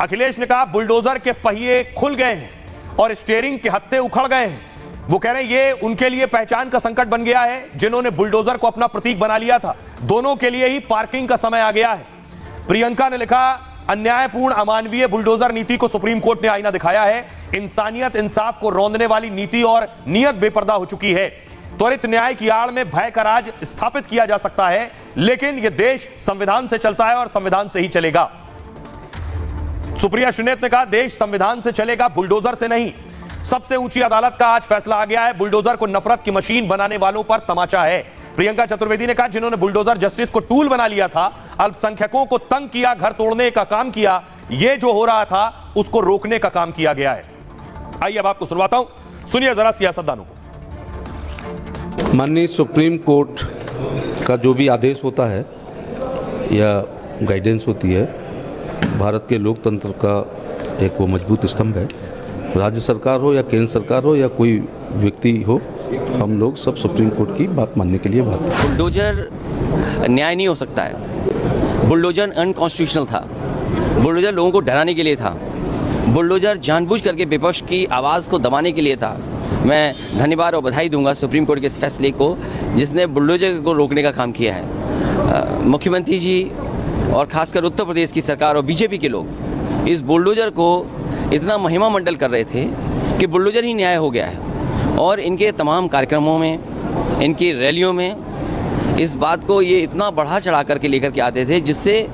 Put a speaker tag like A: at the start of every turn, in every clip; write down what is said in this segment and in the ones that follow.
A: अखिलेश ने कहा बुलडोजर के पहिए खुल गए हैं और स्टीयरिंग के हत्थे उखड़ गए हैं। वो कह रहे हैं ये उनके लिए पहचान का संकट बन गया है, जिन्होंने बुलडोजर को अपना प्रतीक बना लिया था। दोनों के लिए ही पार्किंग का समय आ गया है। प्रियंका ने लिखा, अन्यायपूर्ण अमानवीय बुलडोजर नीति को सुप्रीम कोर्ट ने आईना दिखाया है। इंसानियत इंसाफ को रौंदने वाली नीति और नियत बेपर्दा हो चुकी है। त्वरित न्याय की आड़ में भय का राज स्थापित किया जा सकता है, लेकिन यह देश संविधान से चलता है और संविधान से ही चलेगा। सुप्रिया श्रीनेत ने कहा, देश संविधान से चलेगा, बुलडोजर से नहीं। सबसे ऊंची अदालत का आज फैसला आ गया है, बुलडोजर को नफरत की मशीन बनाने वालों पर तमाचा है। प्रियंका चतुर्वेदी ने कहा, जिन्होंने बुलडोजर जस्टिस को टूल बना लिया था, अल्पसंख्यकों को तंग किया, घर तोड़ने का काम किया, यह जो हो रहा था उसको रोकने का काम किया गया है। आइए अब आपको सुनवाता हूं, सुनिए जरा सियासतदानों को।
B: माननीय सुप्रीम कोर्ट का जो भी आदेश होता है या गाइडेंस होती है, भारत के लोकतंत्र का एक वो मजबूत स्तंभ है। राज्य सरकार हो या केंद्र सरकार हो या कोई व्यक्ति हो, हम लोग सब सुप्रीम कोर्ट की बात मानने के लिए बात करते हैं।
C: बुलडोजर न्याय नहीं हो सकता है। बुलडोजर अनकॉन्स्टिट्यूशनल था। बुलडोजर लोगों को डराने के लिए था। बुलडोजर जानबूझ करके विपक्ष की आवाज़ को दबाने के लिए था। मैं धन्यवाद और बधाई दूंगा सुप्रीम कोर्ट के इस फैसले को, जिसने बुलडोजर को रोकने का काम किया है। मुख्यमंत्री जी और खासकर उत्तर प्रदेश की सरकार और बीजेपी के लोग इस बुलडोजर को इतना महिमा मंडल कर रहे थे कि बुलडोजर ही न्याय हो गया है। और इनके तमाम कार्यक्रमों में, इनकी रैलियों में इस बात को ये इतना बढ़ा चढ़ा करके लेकर के आते थे, जिससे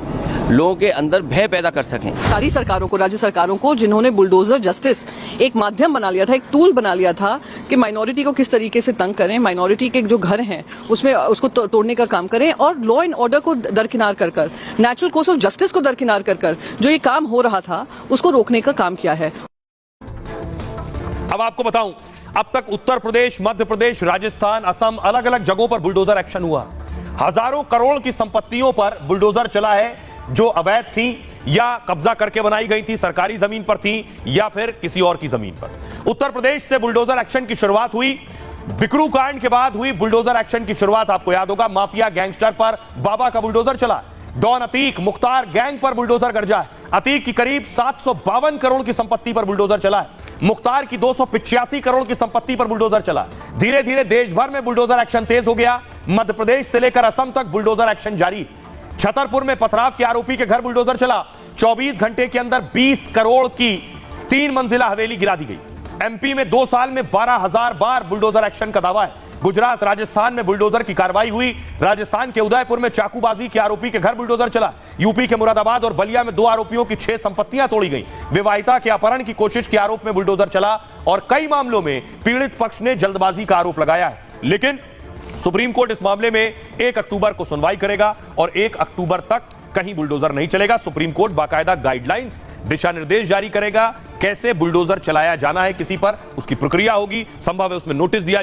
C: लोगों के अंदर भय पैदा कर सकें।
D: सारी सरकारों को, राज्य सरकारों को, जिन्होंने बुलडोजर जस्टिस एक माध्यम बना लिया था, एक टूल बना लिया था कि माइनॉरिटी को किस तरीके से तंग करें, माइनॉरिटी के जो घर हैं उसमें उसको तोड़ने का काम करें और लॉ एंड ऑर्डर को दरकिनार कर कर, नेचुरल कोर्स ऑफ जस्टिस को दरकिनार कर कर जो ये काम हो रहा था उसको रोकने का काम किया है।
A: अब आपको बताऊं, अब तक उत्तर प्रदेश, मध्य प्रदेश, राजस्थान, असम, अलग अलग जगहों पर बुलडोजर एक्शन हुआ। हजारों करोड़ की संपत्तियों पर बुलडोजर चला है, जो अवैध थी या कब्जा करके बनाई गई थी, सरकारी जमीन पर थी या फिर किसी और की जमीन पर। उत्तर प्रदेश से बुलडोजर एक्शन की शुरुआत हुई। बिकरू कांड के बाद हुई बुलडोजर एक्शन की शुरुआत। आपको याद होगा, माफिया गैंगस्टर पर बाबा का बुलडोजर चला। डॉन अतीक, मुख्तार गैंग पर बुलडोजर गरजा है। अतीक की करीब 752 करोड़ की संपत्ति पर बुलडोजर चला है। मुख्तार की 285 करोड़ की संपत्ति पर बुलडोजर चला। धीरे धीरे देश भर में बुलडोजर एक्शन तेज हो गया। मध्य प्रदेश से लेकर असम तक बुलडोजर एक्शन जारी। छतरपुर में पथराव के आरोपी के घर बुलडोजर चला। 24 घंटे के अंदर 20 करोड़ की 3 मंजिला हवेली गिरा दी गई। एमपी में 2 साल में 12,000 बार बुलडोजर एक्शन का दावा है। गुजरात, राजस्थान में बुलडोजर की कार्रवाई हुई। राजस्थान के उदयपुर में चाकूबाजी के आरोपी के घर बुलडोजर चला। यूपी के मुरादाबाद और बलिया में 2 आरोपियों की 6 संपत्तियां तोड़ी गई। विवाहिता के अपहरण की कोशिश के आरोप में बुलडोजर चला और कई मामलों में पीड़ित पक्ष ने जल्दबाजी का आरोप लगाया है। लेकिन सुप्रीम कोर्ट इस मामले में 1 अक्टूबर को सुनवाई करेगा और 1 अक्टूबर तक कहीं बुलडोजर नहीं चलेगा। सुप्रीम कोर्ट बाकायदा गाइडलाइंस, दिशा निर्देश जारी करेगा, कैसे बुलडोजर चलाया जाना है किसी पर, उसकी प्रक्रिया होगी, संभव है उसमें नोटिस दिया जाए।